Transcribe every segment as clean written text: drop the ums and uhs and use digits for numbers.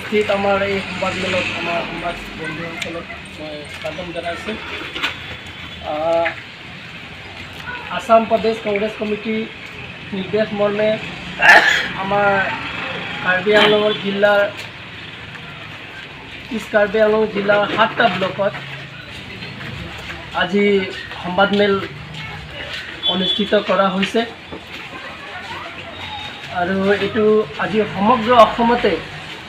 উপস্থিত আমাৰ এই সংবাদমেলত আমাৰ সংবাদ বন্ধুসকলক মই স্বাগতম জনাইছোঁ। আসাম প্ৰদেশ কংগ্ৰেছ কমিটি নিৰ্দেশ মৰ্মে আমাৰ কাৰ্বি আংলঙৰ জিলাৰ ইষ্ট কাৰ্বি আংলং জিলাৰ 7টা ব্লকত আজি সংবাদমেল অনুষ্ঠিত কৰা হৈছে আৰু এইটো আজি সমগ্ৰ অসমতে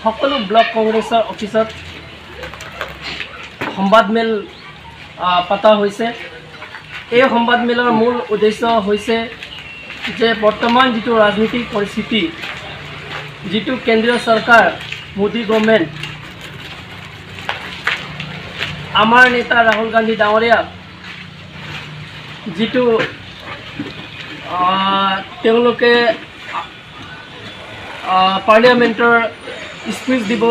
সকলো ব্লক কংগ্ৰেছৰ অফিচত সংবাদমেল পতা হৈছে। এই সংবাদমেলৰ মূল উদ্দেশ্য হৈছে যে বৰ্তমান যিটো ৰাজনৈতিক পৰিস্থিতি, যিটো কেন্দ্ৰীয় চৰকাৰ মোদী গভৰ্ণমেণ্ট আমাৰ নেতা ৰাহুল গান্ধী ডাঙৰীয়া যিটো তেওঁলোকে পাৰ্লিয়ামেণ্টৰ স্পীচ দিব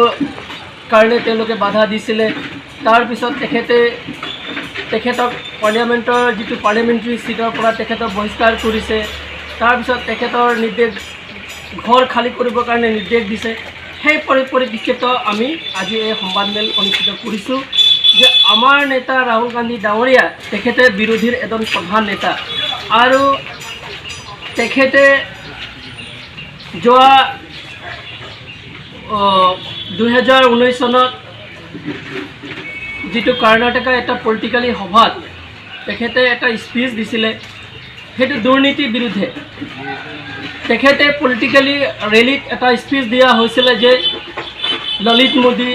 কাৰণে তেওঁলোকে বাধা দিছিলে। তাৰপিছত তেখেতক পাৰ্লিয়ামেণ্টৰ যিটো পাৰ্লিয়ামেণ্টাৰী চিটৰ পৰা তেখেতক বহিষ্কাৰ কৰিছে। তাৰপিছত তেখেতৰ নিৰ্দেশ ঘৰ খালী কৰিবৰ কাৰণে নিৰ্দেশ দিছে। সেই পৰিপ্ৰেক্ষিতত আমি আজি এই সংবাদমেল অনুষ্ঠিত কৰিছোঁ যে আমাৰ নেতা ৰাহুল গান্ধী ডাঙৰীয়া তেখেতে বিৰোধীৰ এজন প্ৰধান নেতা আৰু তেখেতে যোৱা 2019 চনত যিটো কৰ্ণাটকা এটা পলিটিকেলি সভাত তেখেতে এটা স্পীচ দিছিলে, সেইটো দুৰ্নীতিৰ বিৰুদ্ধে। তেখেতে পলিটিকেলি ৰেলীত এটা স্পীচ দিয়া হৈছিলে যে ললিত মোদী,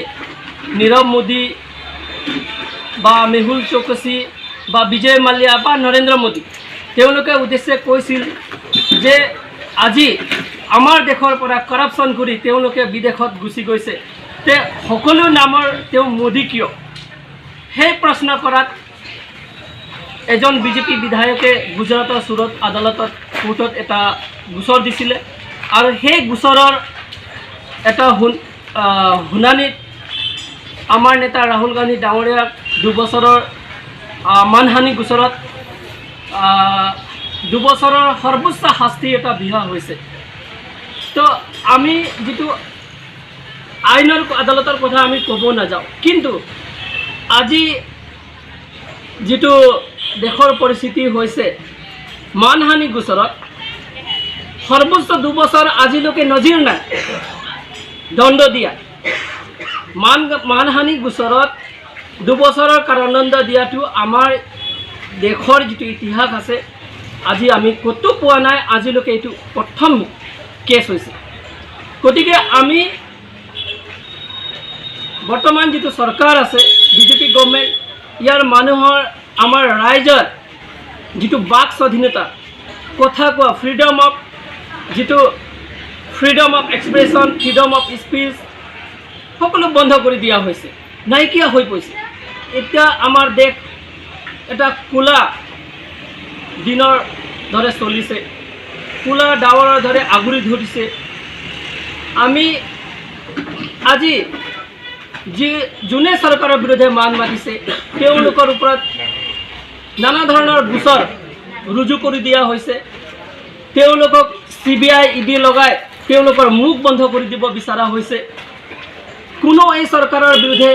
নীৰৱ মোদী বা মেহুল চৌকসী বা বিজয় মাল্যা বা নৰেন্দ্ৰ মোদী তেওঁলোকে উদ্দেশ্যে কৈছিল যে আজি আমাৰ দেশৰ পৰা কৰাপশ্যন কৰি তেওঁলোকে বিদেশত গুচি গৈছে, তে সকলো নামৰ তেওঁ মোদী কিয়? সেই প্ৰশ্ন কৰাত এজন বিজেপি বিধায়কে গুজৰাটৰ চুৰত আদালতত কোৰ্টত এটা গোচৰ দিছিলে আৰু সেই গোচৰৰ এটা শুনানিত আমাৰ নেতা ৰাহুল গান্ধী ডাঙৰীয়াক 2 বছৰৰ মানহানি গোচৰত 2 বছৰৰ সৰ্বোচ্চ শাস্তি এটা বিহা হৈছে। তো আমি যিটো আইনৰ আদালতৰ কথা আমি ক'ব নাযাওঁ, কিন্তু আজি যিটো দেশৰ পৰিস্থিতি হৈছে মানহানি গোচৰত সৰ্বোচ্চ 2 বছৰ আজিলৈকে নজিৰ নাই দণ্ড দিয়া। মানহানি গোচৰত 2 বছৰৰ কাৰাদণ্ড দিয়াটো আমাৰ দেশৰ যিটো ইতিহাস আছে আজি আমি ক'তো পোৱা নাই। আজিলৈকে এইটো প্ৰথম কেছ হৈছে। গতিকে আমি বৰ্তমান যিটো চৰকাৰ আছে বিজেপি গভৰ্ণমেণ্ট, ইয়াৰ মানুহৰ আমাৰ ৰাইজৰ যিটো বাক স্বাধীনতা, কথা কোৱা freedom of expression, freedom of speech সকলো বন্ধ কৰি দিয়া হৈছে, নাইকিয়া হৈ পৰিছে। এতিয়া আমাৰ দেশ এটা ক'লা দিনৰ দৰে চলিছে, ক'লা ডাৱৰৰ দৰে আগুৰি ধৰিছে। আমি আজি যোনে চৰকাৰৰ বিৰুদ্ধে মান মাতিছে তেওঁলোকৰ ওপৰত নানা ধৰণৰ গোচৰ ৰুজু কৰি দিয়া হৈছে। তেওঁলোকক CBI ED লগাই তেওঁলোকৰ মুখ বন্ধ কৰি দিব বিচৰা হৈছে। কোনো এই চৰকাৰৰ বিৰুদ্ধে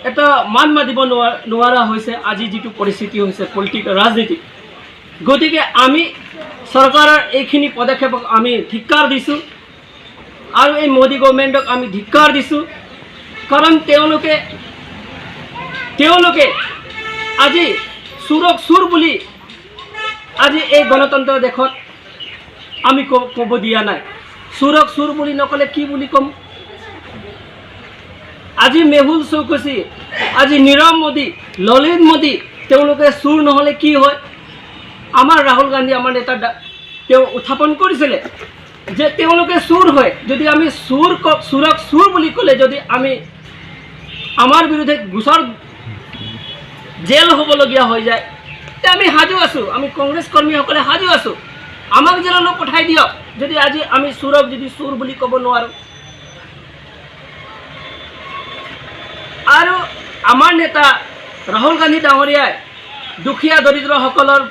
এটা মান মাতিব নোৱাৰা হৈছে আজি যিটো পৰিস্থিতি হৈছে পলিটিকেল ৰাজনীতি। গতিকে আমি চৰকাৰৰ এইখিনি পদক্ষেপক আমি ধিক্কাৰ দিছোঁ আৰু এই মোদী গভৰ্ণমেণ্টক আমি ধিক্কাৰ দিছোঁ, কাৰণ তেওঁলোকে আজি চুৰক চুৰ বুলি আজি এই গণতন্ত্ৰ দেশত আমি ক'ব দিয়া নাই। চুৰক চুৰ বুলি নক'লে কি বুলি ক'ম? আজি মেহুল চৌকসী, আজি নীৰৱ মোদী, ললিত মোদী তেওঁলোকে চুৰ নহ'লে কি হয়? আমাৰ ৰাহুল গান্ধী আমাৰ নেতা তেওঁ উত্থাপন কৰিছিলে যে তেওঁলোকে চুৰ হয়। যদি আমি চুৰক চুৰ বুলি ক'লে যদি আমাৰ বিৰুদ্ধে গোচৰ জেল হ'বলগীয়া হৈ যায়, তে আমি সাজু আছোঁ, আমি কংগ্ৰেছ কৰ্মীসকলে সাজু আছোঁ, আমাক জেললৈ পঠাই দিয়ক যদি আজি আমি চুৰক যদি চুৰ বুলি ক'ব নোৱাৰোঁ। আৰু আমাৰ নেতা ৰাহুল গান্ধী ডাঙৰীয়াই দুখীয়া দৰিদ্ৰসকলৰ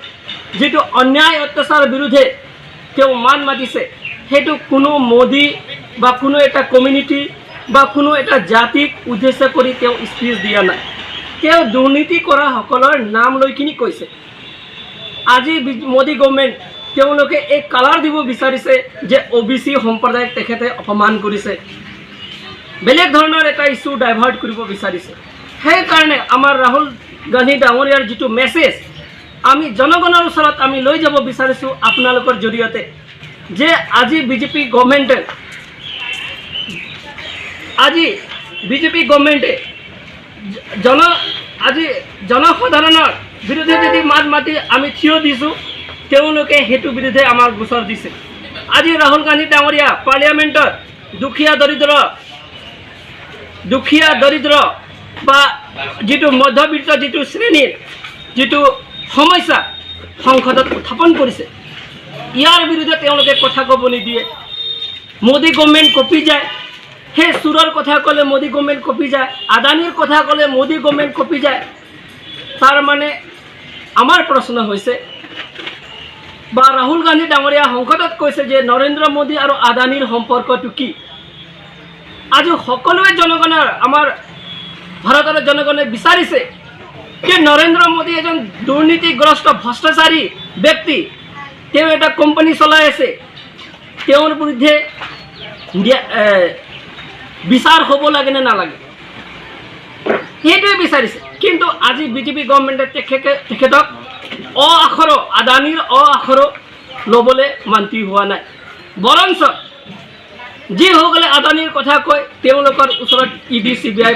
যিটো অন্যায় অত্যাচাৰ বিৰুদ্ধে তেওঁ মান মাতিছে, সেইটো কোনো মোদী বা কোনো এটা কমিউনিটি বা কোনো এটা জাতিক উদ্দেশ্য কৰি তেওঁ স্পীচ দিয়া নাই। তেওঁ দুৰ্নীতি কৰা সকলৰ নাম লৈ কিনি কৈছে। আজি মোদী গভৰ্ণমেণ্ট তেওঁলোকে এই কালাৰ দিব বিচাৰিছে যে OBC সম্প্ৰদায়ক তেখেতে অপমান কৰিছে, বেলেগ ধৰণৰ এটা ইস্যু ডাইভাৰ্ট কৰিব বিচাৰিছে। সেইকাৰণে আমাৰ ৰাহুল গান্ধী ডাঙৰীয়াৰ যিটো মেছেজ আমি জনগণৰ ওচৰত আমি লৈ যাব বিচাৰিছোঁ আপোনালোকৰ জৰিয়তে, যে আজি বিজেপি গভৰ্ণমেণ্টে আজি জনসাধাৰণৰ বিৰুদ্ধে যদি মাত মাতি আমি থিয় দিছোঁ, তেওঁলোকে সেইটো বিৰুদ্ধে আমাৰ গোচৰ দিছে। আজি ৰাহুল গান্ধী ডাঙৰীয়া পাৰ্লিয়ামেণ্টত দুখীয়া দৰিদ্ৰ বা যিটো মধ্যবিত্ত যিটো শ্ৰেণীৰ যিটো সমস্যা সংসদত উত্থাপন কৰিছে, ইয়াৰ বিৰুদ্ধে তেওঁলোকে কথা ক'ব নিদিয়ে। মোদী গভৰ্ণমেণ্ট কঁপি যায়। সেই চোৰৰ কথা ক'লে মোদী গভৰ্ণমেণ্ট কঁপি যায়, আদানীৰ কথা ক'লে মোদী গভৰ্ণমেণ্ট কঁপি যায়। তাৰ মানে আমাৰ প্ৰশ্ন হৈছে, বা ৰাহুল গান্ধী ডাঙৰীয়া সংসদত কৈছে যে নৰেন্দ্ৰ মোদী আৰু আদানীৰ সম্পৰ্কটো কি। আজি সকলোৱে জনগণৰ আমাৰ ভাৰতৰ জনগণে বিচাৰিছে যে নৰেন্দ্ৰ মোদী এজন দুৰ্নীতিগ্ৰস্ত ভ্ৰষ্টাচাৰী ব্যক্তি, তেওঁ এটা কোম্পানী চলাই আছে, তেওঁৰ বিৰুদ্ধে বিচাৰ হ'ব লাগে নে নালাগে, সেইটোৱে বিচাৰিছে। কিন্তু আজি বিজেপি গভৰ্ণমেণ্টে তেখেতক আদানীৰ আখৰো ল'বলৈ মান্তি হোৱা নাই। বৰঞ্চ যিসকলে আদানীৰ কথা কয় তেওঁলোকৰ ওচৰত ED CBI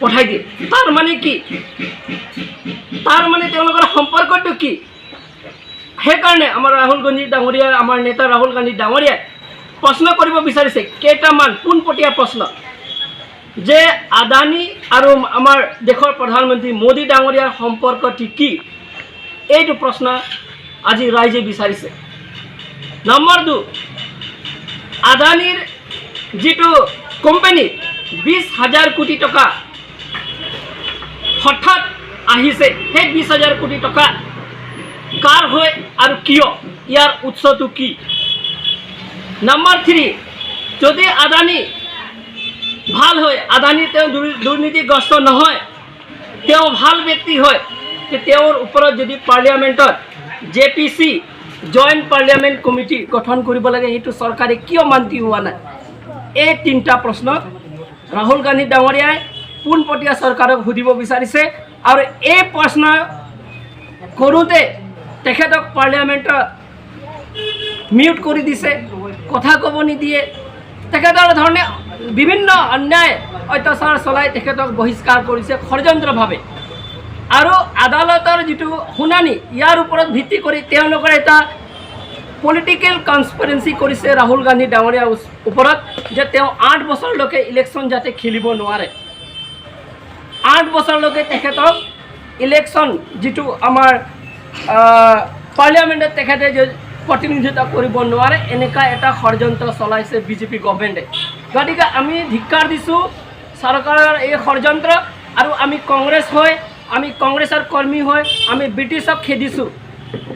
পঠাই দিয়ে। তাৰ মানে কি? তাৰ মানে তেওঁলোকৰ সম্পৰ্কটো কি? সেইকাৰণে আমাৰ ৰাহুল গান্ধী ডাঙৰীয়া, আমাৰ নেতা ৰাহুল গান্ধী ডাঙৰীয়াই প্ৰশ্ন কৰিব বিচাৰিছে কেইটামান পোনপটীয়া প্ৰশ্ন, যে আদানী আৰু আমাৰ দেশৰ প্ৰধানমন্ত্ৰী মোদী ডাঙৰীয়াৰ সম্পৰ্কটো কি? এইটো প্ৰশ্ন আজি ৰাইজে বিচাৰিছে। নম্বৰ 2, আদানীৰ যিটো কোম্পানী 20,000 কোটি টকা হঠাৎ আহিছে, সেই 20,000 কোটি টকা কাৰ হয় আৰু কিয়, ইয়াৰ উৎসটো কি? নম্বৰ 3, যদি আদানী ভাল হয়, আদানী তেওঁ দুৰ্নীতিগ্ৰস্ত নহয়, তেওঁ ভাল ব্যক্তি হয়, তেওঁৰ ওপৰত যদি পাৰ্লিয়ামেণ্টত JPC জইণ্ট পাৰ্লিয়ামেণ্ট কমিটি গঠন কৰিব লাগে, সেইটো চৰকাৰে কিয় মান্তি হোৱা নাই? এই 3টা প্ৰশ্ন ৰাহুল গান্ধী ডাঙৰীয়াই পোনপটীয়া চৰকাৰক সুধিব বিচাৰিছে। আৰু এই প্ৰশ্ন কৰোঁতে তেখেতক পাৰ্লিয়ামেণ্টত মিউট কৰি দিছে, কথা ক'ব নিদিয়ে। তেখেতৰ ধৰণে বিভিন্ন অন্যায় অত্যাচাৰ চলাই তেখেতক বহিষ্কাৰ কৰিছে ষড়যন্ত্ৰভাৱে। আৰু আদালতৰ যিটো শুনানি, ইয়াৰ ওপৰত ভিত্তি কৰি তেওঁলোকৰ এটা পলিটিকেল কনস্পিৰেঞ্চি কৰিছে ৰাহুল গান্ধী ডাঙৰীয়াৰ ওপৰত, যে তেওঁ 8 বছৰলৈকে ইলেকশ্যন যাতে খেলিব নোৱাৰে, 8 বছৰলৈকে তেখেতক ইলেকশ্যন যিটো আমাৰ পাৰ্লিয়ামেণ্টত তেখেতে যে প্ৰতিনিধিত্ব কৰিব নোৱাৰে, এনেকুৱা এটা ষড়যন্ত্ৰ চলাইছে বিজেপি গভৰ্ণমেণ্টে। গতিকে আমি ধিক্কাৰ দিছোঁ চৰকাৰৰ এই ষড়যন্ত্ৰ। আৰু আমি কংগ্ৰেছৰ কৰ্মী হৈ আমি ব্ৰিটিছক খেদিছোঁ।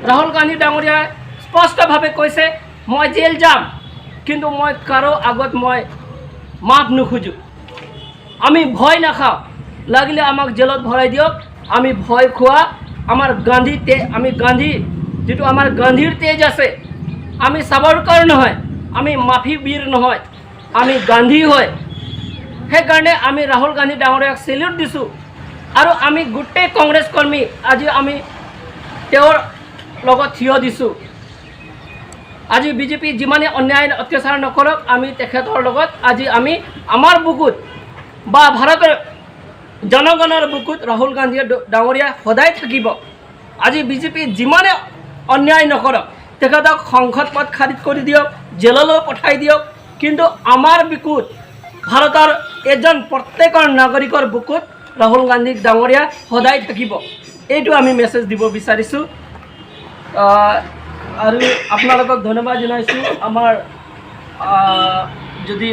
ৰাহুল গান্ধী ডাঙৰীয়াই স্পষ্টভাৱে কৈছে, মই জেল যাম, কিন্তু মই কাৰো আগত মই মাফ নোখোজোঁ। আমি ভয় নাখাওঁ, লাগিলে আমাক জেলত ভৰাই দিয়ক। আমি ভয় খোৱা আমাৰ গান্ধী যিটো আমাৰ গান্ধীৰ তেজ আছে, আমি সাবৰকাৰ নহয়, আমি মাফি বীৰ নহয়, আমি গান্ধী হয়। সেইকাৰণে আমি ৰাহুল গান্ধী ডাঙৰীয়াক চেলিউট দিছোঁ। আৰু আমি গোটেই কংগ্ৰেছ কৰ্মী আজি আমি তেওঁৰ লগত থিয় দিছোঁ। আজি বিজেপি যিমানে অন্যায় অত্যাচাৰ নকৰক, আমি তেখেতৰ লগত আজি আমি আমাৰ বুকুত বা ভাৰতৰ জনগণৰ বুকুত ৰাহুল গান্ধী ডাঙৰীয়া সদায় থাকিব। আজি বিজেপি যিমানে অন্যায় নকৰক, তেখেতক সংসদ পদ খাৰিজ কৰি দিয়ক, জেললৈ পঠাই দিয়ক, কিন্তু আমাৰ বুকুত ভাৰতৰ এজন প্ৰত্যেকৰ নাগৰিকৰ বুকুত ৰাহুল গান্ধী ডাঙৰীয়া সদায় থাকিব। এইটো আমি মেছেজ দিব বিচাৰিছোঁ। আৰু আপোনালোকক ধন্যবাদ জনাইছোঁ। আমাৰ যদি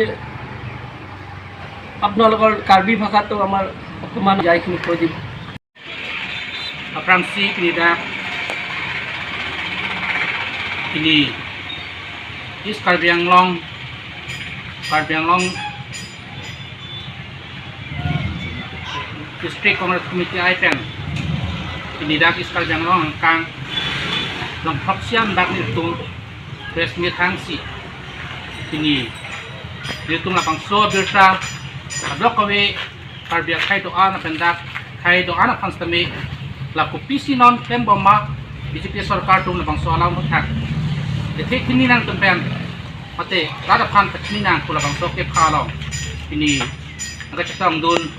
আপোনালোকৰ কাৰ্বি ভাষাটো আমাৰ অকণমান যাইখিনি কৈ দিব। Apramsi Knida ini is Karbi Anglong District Congress Committee IPEN pinidak iskal yang long kang long proksian dak nitung press meet hangsi ini nitung lapang so birta blok kawe parbiak kai doa na pendak kai doa na panstami laku pisi non temboma BJP sarkar tung lapang so alam mutak detik kini nang tempen mate rada pan kini nang kula bang so ke phalong ini agak cetang dun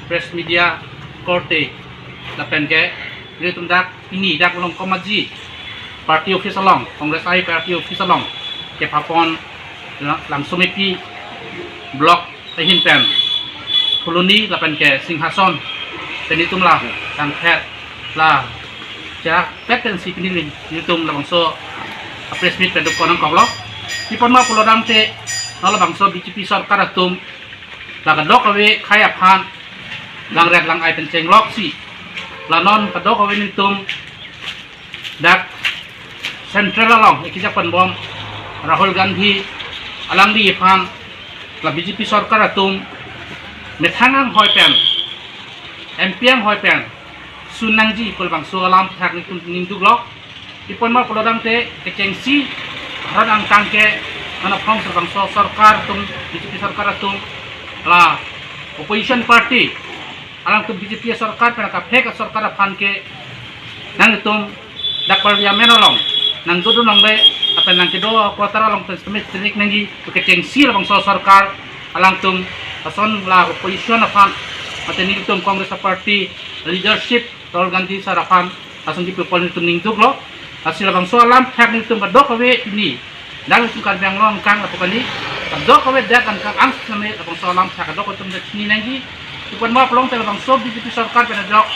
press media korte lapen ke ini tundak ini dak long komaji party office along Congress ai party office along ke papon langsung mepi blok tahin pen koloni lapan ke singhason dan itumlah dan pet lah jak petensi pinilin itum la bangso press meet pen konang koblok di pon ma pulo dang te nala bangso BJP sarkar atum la kadok awe khaya phan lang rek lang ai pen cheng lok si lanon kadok awe nitum dak central along ikijak pan bom Rahul Gandhi alang di phan la BJP sarkar atum methangang hoi pen MPM hoi pen sunangji pul bangso alam thak nitum ninduk lok ipon ma pulodang te kecengsi radang kangke mana phong bangso sarkar tum BJP sarkar atum la opposition party alang tum BJP sarkar pen ka phek sarkar phan ke nang tum dak parliamen along nang dudu nang be apen nang kedo kotara along testamit trik nangi kecengsi bangso sarkar alang tum ason la opposition phan aten ni tum Congress party leadership Rahul Gandhi sarapan asong di people nitum ningduk lo hasil bangso alam thak nitum kadok awe ini dang tum kan bang long kang apo kani kadok awe dak kan kang ang same bangso alam thak kadok tum dak ni nangi ipon ma pelong te bangso BJP sarkar pen dok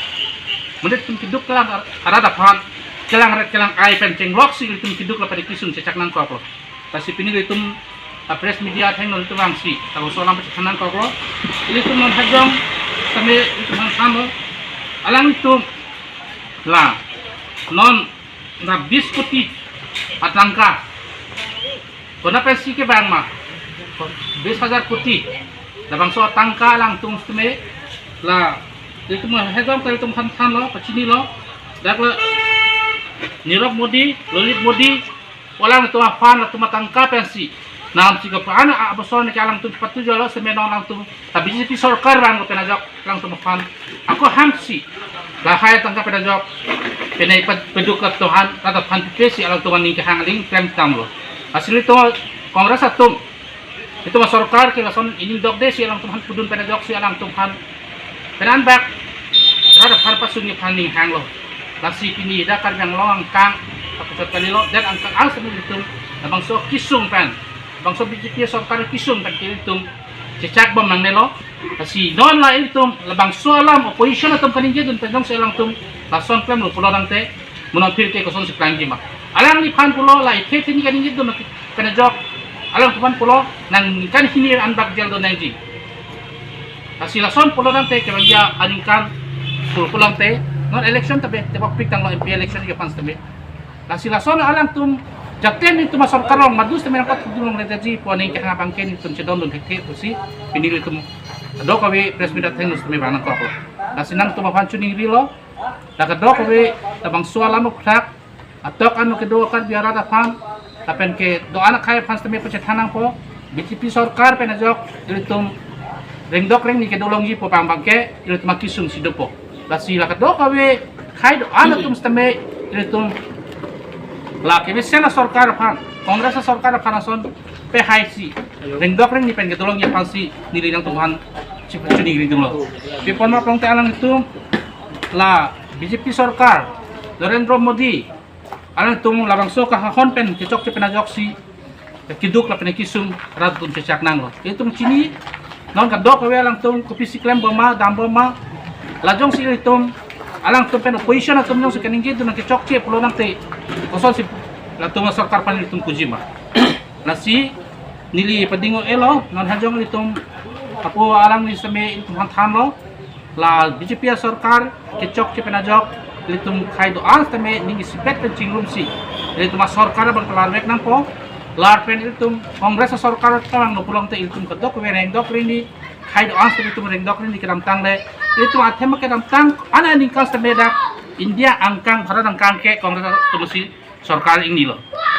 menit tum kiduk kelang arada phan kelang ret kelang ai pen ceng lok si tum kiduk la pada kisung cecak nang ko apo kasi pini tum press media theng non tum angsi bangso alam cecak nang ko apo ini tum non hajong same tum hamo alang itu lah non na 20 koti atangka kona pensi ke bang ma 20,000 koti dabang so atangka lang tung stume la itu mah hegam kali tum han lo pacini lo dak la Nirav Modi Lolip Modi walang itu afan la tum atangka pensi nam siga pa ana abasor ni kalang tum patu jalo semenong lang tum tapi BJP sarkar bang ko penajak lang tum afan ako hamsi lahai tangka penajak penai pedukat Tuhan kata pan pesi alang tuan ni kahangling krem tamlo hasil itu kongres atum itu mas sarkar ke lason ini dok desi alang tuhan pudun penajak si alang tuhan penan bak rada par pasungi paning hanglo lasi pini dakar yang loang kang kapusat kalilo dan angkang al semi itu abang so kisung pan bangso BJP sarkar kisung kan kilitum cecak bam nang nelo kasi non la itu labang soalam opposition atom kaninje dun pendong selang tum lason klem lo pulo nang te monon pil ke koson seklang jima alang ni pan pulo la ite tini kaninje dun kana jok alang tupan pulo nang kan hinir anbak jel don nang ji kasi lason pulo nang te kaya aningkan pulo nang te non election tabe tebak pik tang lo MP election ke pan tabe kasi lason alang tum Jakten itu masuk karong madus temen angkat tulung redaji poning ke ngapang ken itu cedon don heke usi pinil itu do kawe press media tenus temen banang ko ako nasinang tu mapancu ning rilo da do kawe tabang sualan ukrak atok anu kedua kan biara da pan tapen ke do anak kaya pan temen pecethanang po BJP sarkar penajok ilitum reng dok reng ni ke dolong ji po pambangke ilit makisung sidopo lasi la do kawe kai do anak tum steme ilitum la ke sena sarkar phan kongres sarkar phanason pe haisi ringdok ring ni pen ke tolong ya pansi nili nang tuhan cipuni ring dulu pipon ma plong te alang itu la BJP sarkar Narendra Modi alang tum labang so ka hon pen cecok ce penajok si kiduk la pen kisum rat tum cecak nang lo itu cini non ka dok we alang tum kopi siklem boma dam boma lajong si itum alang tum pen opposition atum nyong sekening gitu nang cecok ce pulo nang te koson si la tum sarkar pan itum kujima nasi nili padingo elo non hajong itum apo alang ni same itum han lo la BJP sarkar cecok ce penajok itum khai do al tame ningi sipet pen cingrum si itum sarkar bang kelarwek nang po lar pen itum kongres sarkar kalang no pulong te itum kedok we neng dok rini khai do ans itu mereng dok ni kedam tang le itu athem kedam tang ana ni kas dak India angkang Bharat angkang ke Kongres tu mesti सरकार इंग नीलो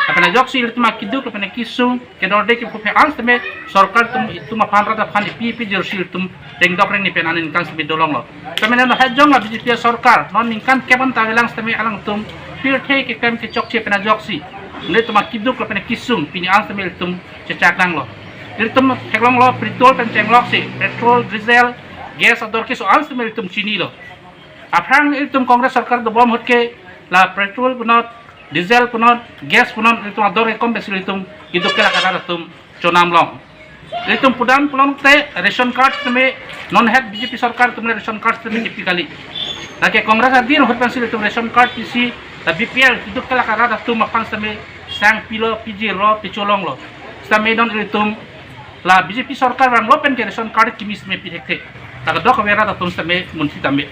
अपने Jacques सी तुम किदु अपने किसुं के नोडे के फुफे आंस तमे सरकार तुम फान रदा फान पी जर्सी तुम टेंग डॉक्टर नि पेनान इनकान से दोलंग लो तमे न हजोंग ला बीजेपी सरकार नॉन इनकान केबन तावेलांग तमे अलंग तुम फिर थे के कम के चॉक चे अपने जॉक सी ने तुम किदु अपने किसुं पिनी आंस तमे तुम चचाकलांग लो फिर तुम हेगलोंग लो पेट्रोल पेन चेंगलॉक से पेट्रोल डीजल गैस अदर के सो आंस तमे तुम चीनी लो अफ्रांग तुम कांग्रेस सरकार दो बम हटके ला पेट्रोल पुनः diesel punon gas punon itu ador ekom besil itu hidup kela kadar tum chonam long itu pudan punon te ration card teme non head BJP sarkar tumle ration card teme typically lagi kongres adin hot pensil itu ration card PC ta BPL hidup kela kadar tum apang teme sang pilo PJ ro picholong lo tame don itu la BJP sarkar rang lo pen ke ration card kimis me pithek ta dok vera ta tum teme munsi tame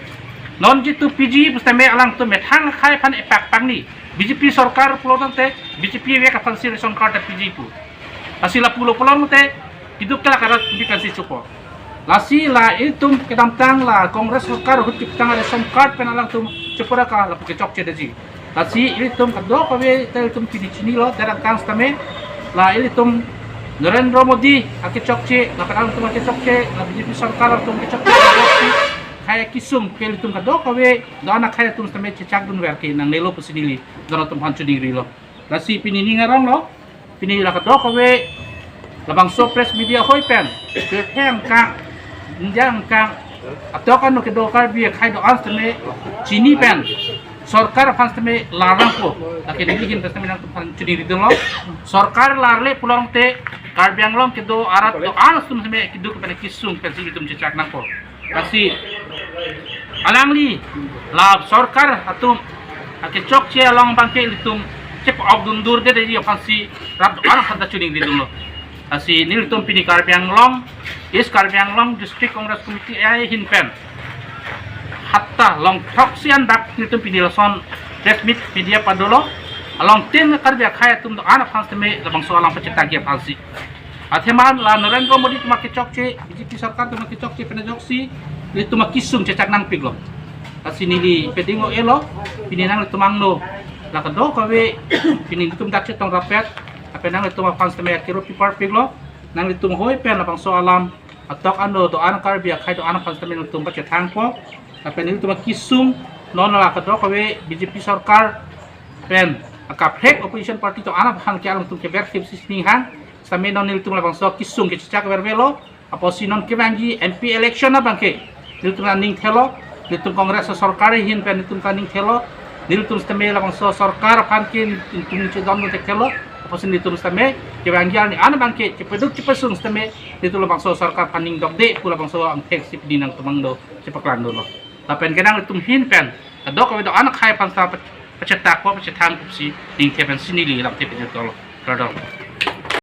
non jitu PG teme alang tum methang khai phan epak pangni BJP सरकार पुlau tante BJP we ka fansi ration card PG pu asila pulau te hidup kala karat dikasih cukup lasi la itum kedam tang la kongres सरकार hut tang ration card penalang tum cepura ka la puke chok chedaji lasi itum kado ka we tel tum pidi chini lo darat kang stame la itum Narendra Modi ake chok che la penalang tum ake chok che la BJP सरकार tum ke chok che kaya kisum pel tum kado kawe dana kaya tum tame cecak dun werke nang nelo pusinili dana tum hancu dingri lo lasi pinini ngarang lo pinini la kado kawe labang so press media hoi pen terheng kang njang kang atau kan no kedo kar bi khai do ans tame chini pen सरकार फांस तमे लारang ko laki digin tas tame nang tum hancu dingri dun lo सरकार larle pulang te karbianglong kedo arat do ans tum tame kedo kepada kisum pensi tum cecak nang ko kasih alangli lab सरकार atum ake chok che along bangke litum cep abdundur de dia fansi rab ar hada chuning di dulu asi niltum pini karbianglong is karbianglong district congress committee ai hinpen hatta long proxian dak niltum pini lason press meet media padolo along tin karbia khaya tum do ana fansi labang so alang pecita dia fansi Atheman la Narendra Modi tuma kecok ce BJP sarkar tuma kecok ce penajoksi li tuma kisum cecak nang piglo asini li pedingo elo pininang li tumangno la kado kawe pining tum dak ce tong rapet apenang li tuma fans teme kiro pipar piglo nang li tum hoi pen lapang so alam atok ando do an kar bia khai do an fans teme li tum bace thangpo apen li tuma kisum non la kado kawe BJP sarkar pen akap hek opposition party to an han ke alam tum ke ber sip sisning han Sami non nil tung labang so kisung ke cecak vervelo apa si non kebangi MP election na bangke nil tung ning thelo nil tung kongres sarkari hin pen nil tung ning thelo nil tung stame labang so sarkar phanke nil tung che don te thelo apa si nil tung stame kebangi ani an bangke cepeduk cepesung stame nil tung labang so sarkar paning dok de pula bang so ang tek sip dinang tumangdo cepaklan do lapen kenang nil tung hin pen adok awe do anak khai pan sa pacetak ko pacetang kupsi ning kepen sinili lam te pe tolo